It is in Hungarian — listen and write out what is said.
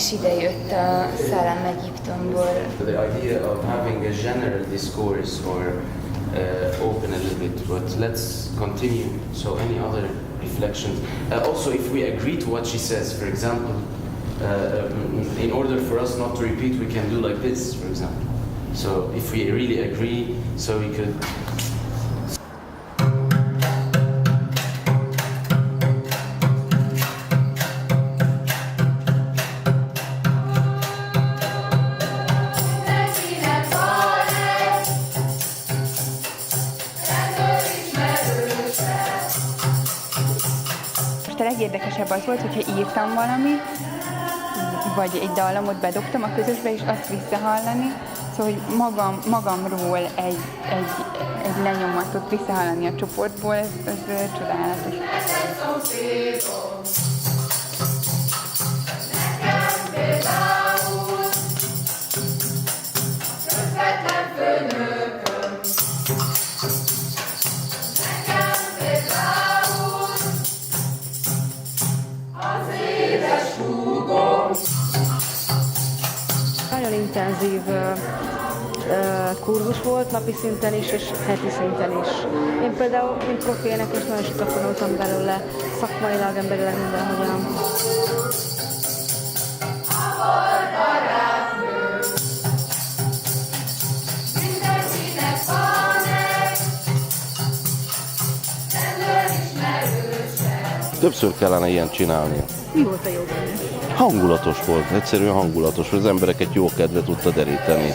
is idejött a szellem Egyiptomból. The idea of having a general discourse or open a little bit, but let's continue. So any other reflections? Also, if we agree to what she says, for example, in order for us not to repeat, we can do like this, for example. So if we really agree, so we could... A legérdekesebb az volt, hogyha írtam valamit, vagy egy dallamot bedobtam a közösbe, és azt visszahallani, szóval hogy magamról egy lenyomatot visszahallani a csoportból, ez csodálatos. Nagyon intenzív kurzus volt napi szinten is, és heti szinten is. Én például, mint profi énekes, nagyon sokat tanultam belőle, szakmailag, emberileg mindenhogyan. Többször kellene ilyen csinálnia. Mi volt a jó benne? Hangulatos volt, egyszerűen hangulatos, az embereket jó kedve tudta deríteni.